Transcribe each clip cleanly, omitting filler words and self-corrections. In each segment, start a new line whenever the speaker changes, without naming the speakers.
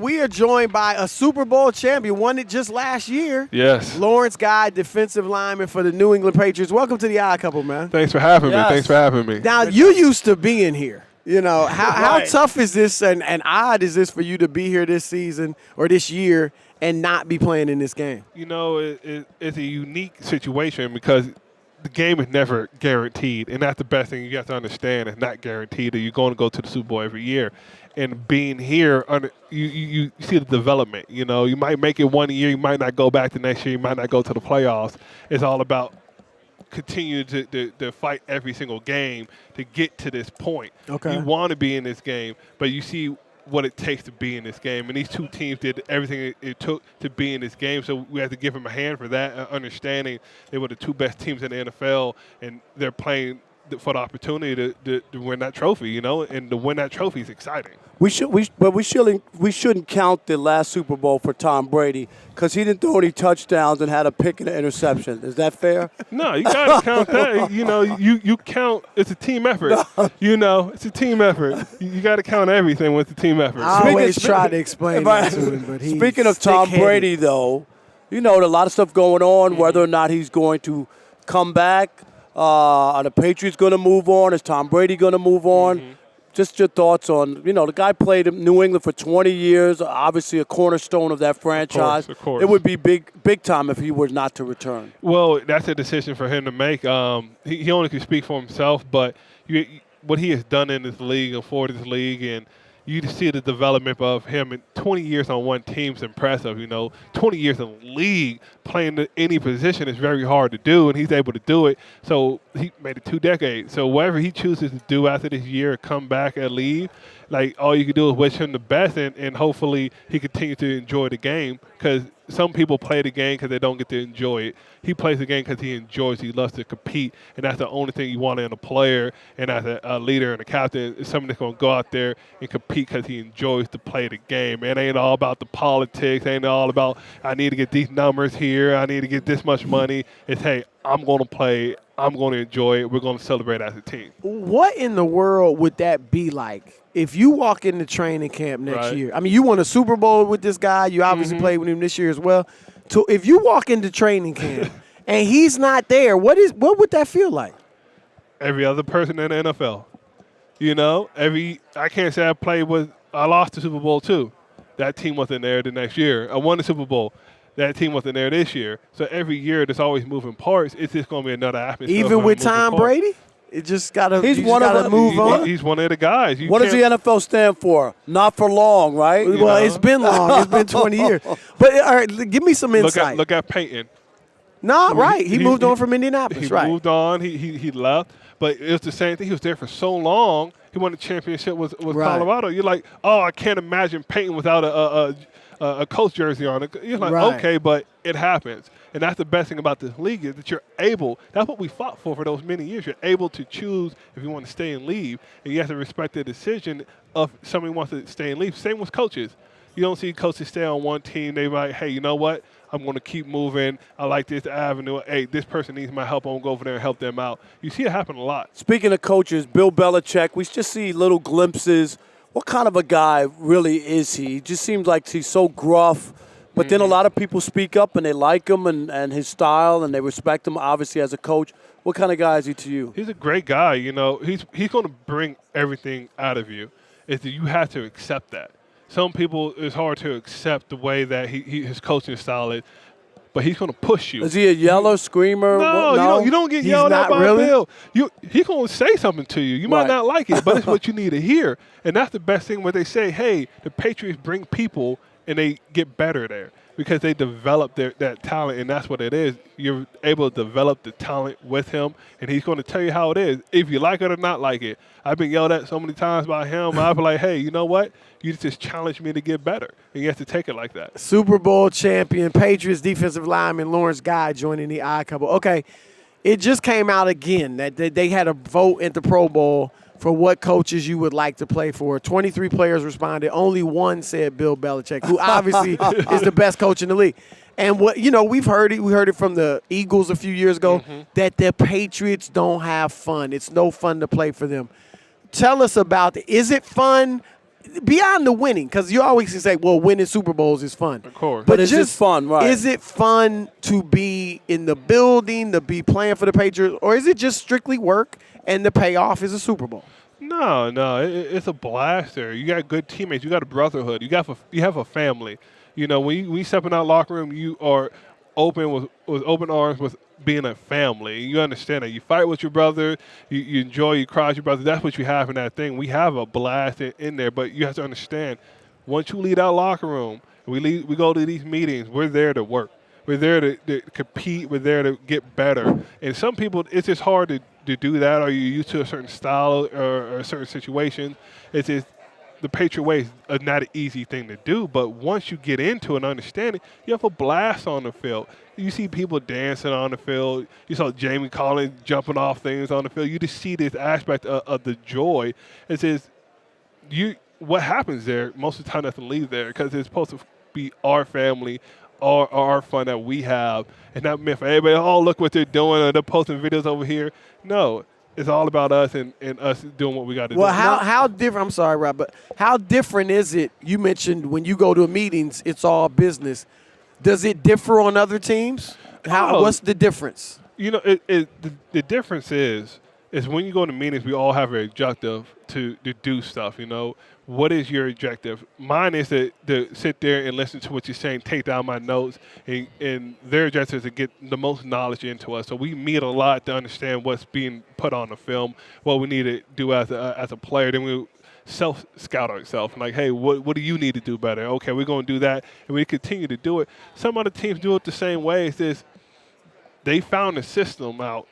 we are joined by a Super Bowl champion, won it just last year.
Yes.
Lawrence Guy, defensive lineman for the New England Patriots. Welcome to the Odd Couple, man.
Thanks for having me. Thanks for having me.
Now, you used to being here. You know, how tough is this and odd is this for you to be here this season or this year and not be playing in this game?
You know, it's a unique situation because the game is never guaranteed, and that's the best thing you have to understand. It's not guaranteed that you're going to go to the Super Bowl every year. And being here, you see the development. You know, you might make it 1 year, you might not go back the next year, you might not go to the playoffs. It's all about continue to fight every single game to get to this point.
Okay.
You want to be in this game, but you see what it takes to be in this game. And these two teams did everything it took to be in this game, so we have to give them a hand for that, understanding they were the two best teams in the NFL, and they're playing for the opportunity to win that trophy, you know, and to win that trophy is exciting.
We shouldn't count the last Super Bowl for Tom Brady because he didn't throw any touchdowns and had a pick and an interception. Is that fair?
No, you got to count that. You know, you count. It's a team effort. No. You know, it's a team effort. You got to count everything with the team effort.
I always try to explain that to him, but he's
Speaking of Tom Brady, though, you know, a lot of stuff going on, whether or not he's going to come back. Are the Patriots going to move on? Is Tom Brady going to move on? Mm-hmm. Just your thoughts on, you know, the guy played in New England for 20 years, obviously a cornerstone of that franchise.
Of course.
It would be big time if he were not to return.
Well, that's a decision for him to make. He only can speak for himself, but what he has done in this league and for this league, and you see the development of him in 20 years on one team is impressive. You know, 20 years in the league playing any position is very hard to do, and he's able to do it. So he made it 2 decades. So whatever he chooses to do after this year, come back and leave, like all you can do is wish him the best, and hopefully he continues to enjoy the game, because some people play the game because they don't get to enjoy it. He plays the game because he enjoys it. He loves to compete, and that's the only thing you want in a player and as a leader and a captain is someone that's going to go out there and compete because he enjoys to play the game. It ain't all about the politics. It ain't all about I need to get these numbers here. I need to get this much money. It's, hey, I'm going to play. I'm going to enjoy it. We're going to celebrate as a team.
What in the world would that be like if you walk into training camp next year? I mean, you won a Super Bowl with this guy. You obviously played with him this year as well. So if you walk into training camp and he's not there, what would that feel like?
Every other person in the NFL. You know, I can't say I lost the Super Bowl too. That team wasn't there the next year. I won the Super Bowl. That team wasn't there this year. So every year there's always moving parts. It's just going to be another atmosphere.
Even with Tom Brady? It just got to move on.
He's one of the guys.
What does the NFL stand for? Not for long, right?
Well, it's been long. It's been 20 years. But all right, give me some insight.
Look at Peyton.
No, right. He moved on from Indianapolis, right.
He moved on. He left. But it was the same thing. He was there for so long. He won the championship with Colorado. You're like, oh, I can't imagine Peyton without a Colts jersey on it. You're like, okay, but it happens. And that's the best thing about this league is that you're able – that's what we fought for those many years. You're able to choose if you want to stay and leave, and you have to respect the decision of somebody wants to stay and leave. Same with coaches. You don't see coaches stay on one team. They're like, hey, you know what? I'm going to keep moving. I like this avenue. Hey, this person needs my help. I'm going to go over there and help them out. You see it happen a lot.
Speaking of coaches, Bill Belichick, we just see little glimpses. What kind of a guy really is he? He just seems like he's so gruff. But then a lot of people speak up and they like him and his style and they respect him, obviously, as a coach. What kind of guy is he to you?
He's a great guy. You know, he's going to bring everything out of you. It's that you have to accept that. Some people, it's hard to accept the way that his coaching style is, but he's going to push you.
Is he a yeller, screamer?
No, you don't get yelled at by Bill. He's going to say something to you. You might not like it, but it's what you need to hear. And that's the best thing when they say, hey, the Patriots bring people and they get better there because they develop that talent, and that's what it is. You're able to develop the talent with him, and he's going to tell you how it is, if you like it or not like it. I've been yelled at so many times by him. I'll be like, hey, you know what? You just challenged me to get better, and you have to take it like that.
Super Bowl champion, Patriots defensive lineman Lawrence Guy joining the Odd Couple. Okay, it just came out again that they had a vote at the Pro Bowl for what coaches you would like to play for. 23 players responded. Only one said Bill Belichick, who obviously is the best coach in the league. And we've heard it. We heard it from the Eagles a few years ago that the Patriots don't have fun. It's no fun to play for them. Tell us about it. Is it fun? beyond the winning, because you always say, well, winning Super Bowls is fun.
Of course.
But it's just fun, right?
Is it fun to be in the building, to be playing for the Patriots, or is it just strictly work and the payoff is a Super Bowl?
No, it's a blast there. You got good teammates. You got a brotherhood. You have a family. You know, when you step in that locker room, you are open with open arms with being a family. You understand that. You fight with your brother. You enjoy, you cry with your brother. That's what you have in that thing. We have a blast in there, but you have to understand, once you leave that locker room, we go to these meetings, we're there to work. We're there to compete. We're there to get better. And some people, it's just hard to do that, or you're used to a certain style or a certain situation. It's just the Patriot way is not an easy thing to do, but once you get into it and understand it, you have a blast on the field. You see people dancing on the field. You saw Jamie Collins jumping off things on the field. You just see this aspect of the joy. It says what happens there, most of the time doesn't leave there because it's supposed to be our family, our fun that we have, and not meant for everybody, oh, look what they're doing, or they're posting videos over here. No. It's all about us and us doing what we got to do.
Well, how different? I'm sorry, Rob, but how different is it? You mentioned when you go to meetings, it's all business. Does it differ on other teams? What's the difference?
You know, the difference is when you go to meetings, we all have an objective to do stuff. You know, what is your objective? Mine is to sit there and listen to what you're saying, take down my notes, and their objective is to get the most knowledge into us. So we meet a lot to understand what's being put on the film, what we need to do as a player. Then we self-scout ourselves. Like, hey, what do you need to do better? Okay, we're going to do that, and we continue to do it. Some other teams do it the same way. It's just they found a system out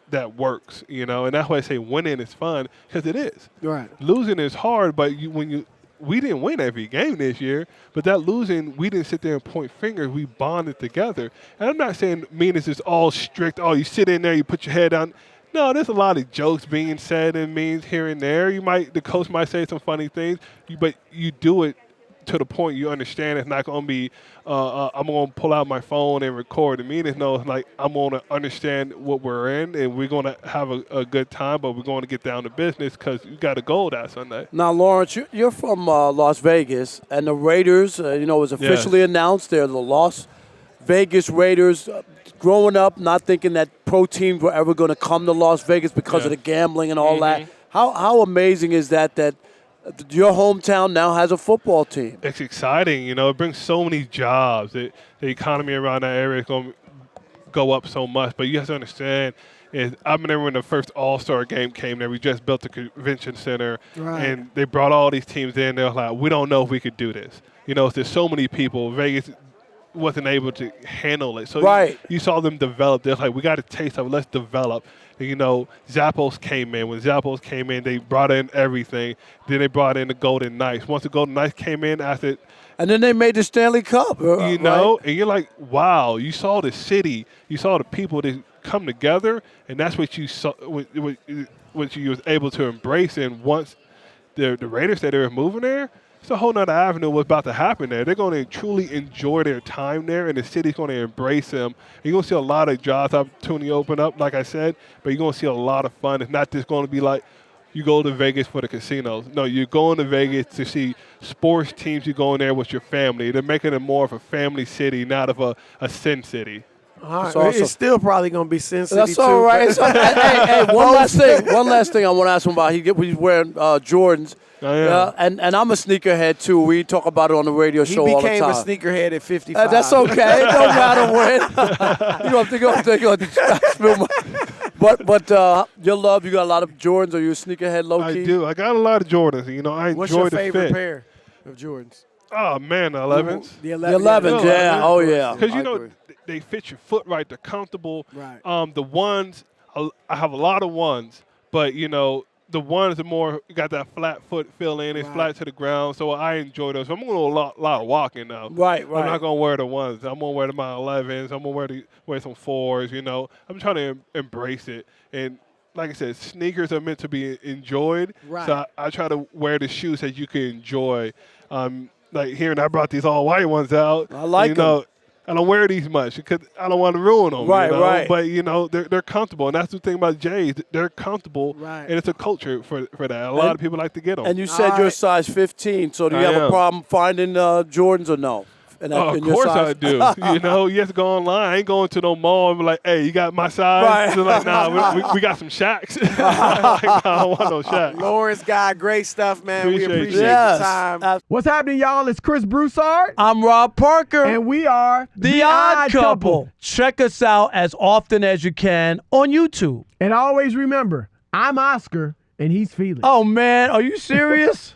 that works, you know, and that's why I say winning is fun, because it is.
Right.
Losing is hard, but we didn't win every game this year, but that losing, we didn't sit there and point fingers. We bonded together. And I'm not saying meetings is all strict. Oh, you sit in there, you put your head down. No, there's a lot of jokes being said and means here and there. The coach might say some funny things, but you do it to the point you understand it's not going to be, I'm going to pull out my phone and record. The meetings, no, it's like I'm going to understand what we're in, and we're going to have a good time, but we're going to get down to business because you got a goal that Sunday.
Now, Lawrence, you're from Las Vegas, and the Raiders, was officially announced. They're the Las Vegas Raiders. Growing up, not thinking that pro teams were ever going to come to Las Vegas because of the gambling and all that. How amazing is that your hometown now has a football team?
It's exciting. It brings so many jobs. The economy around that area is going to go up so much. But you have to understand, I remember when the first All-Star game came there, we just built the convention center, and they brought all these teams in. They were like, we don't know if we could do this. There's so many people. Vegas wasn't able to handle it. So you saw them develop. They're like, we got a taste of it. Let's develop. Zappos came in. When Zappos came in, they brought in everything. Then they brought in the Golden Knights. Once the Golden Knights came in, after,
and then they made the Stanley Cup.
and you're like, wow, you saw the city. You saw the people that come together, and that's what you saw, what you was able to embrace. And once the Raiders said they were moving there, it's a whole nother avenue of what's about to happen there. They're going to truly enjoy their time there, and the city's going to embrace them. And you're going to see a lot of jobs opportunity open up, like I said, but you're going to see a lot of fun. It's not just going to be like you go to Vegas for the casinos. No, you're going to Vegas to see sports teams. You're going there with your family. They're making it more of a family city, not of a sin city.
All right. It's still probably going to be Sin City,
That's all right. Hey, one last thing I want to ask him about. He's wearing Jordans.
Oh, yeah.
And I'm a sneakerhead, too. We talk about it on the radio show all the time.
He became a sneakerhead at 55.
That's okay. It don't matter when. You don't think But your love, you got a lot of Jordans. Are you a sneakerhead, low-key?
I do. I got a lot of Jordans. I enjoy the fit.
What's your favorite pair of Jordans?
Oh, man, the 11s.
The
11s, yeah. Oh, yeah.
Because, they fit your foot right. They're comfortable.
Right.
The ones, I have a lot of ones, but, the ones are more got that flat foot feeling. It's flat to the ground, so I enjoy those. I'm going to do a lot of walking now.
Right.
I'm not going to wear the ones. I'm going to wear my 11s. I'm going to wear some 4s, I'm trying to embrace it. And like I said, sneakers are meant to be enjoyed.
Right.
So I try to wear the shoes that you can enjoy. Like here, and I brought these all white ones out.
I like them.
I don't wear these much because I don't want to ruin them.
Right,
you know?
right.
But, they're comfortable. And that's the thing about Jays. They're comfortable.
Right.
And it's a culture for that. A lot of people like to get them.
And you said
All
you're
right.
size 15, so do you
I
have a
am.
problem finding Jordans or no? In
Of
in your
course
size?
I do. You have to go online. I ain't going to no mall and be like, hey, you got my size?
Right.
They're like, nah, we got some Shaqs. Like, nah, I don't want no Shaqs.
Lawrence guy, great stuff, man.
Appreciate
we
you.
appreciate
Yes.
the time.
What's happening, y'all? It's Chris Broussard.
I'm Rob Parker.
And we are
The Odd Couple. Check us out as often as you can on YouTube.
And always remember, I'm Oscar and he's Felix.
Oh, man. Are you serious?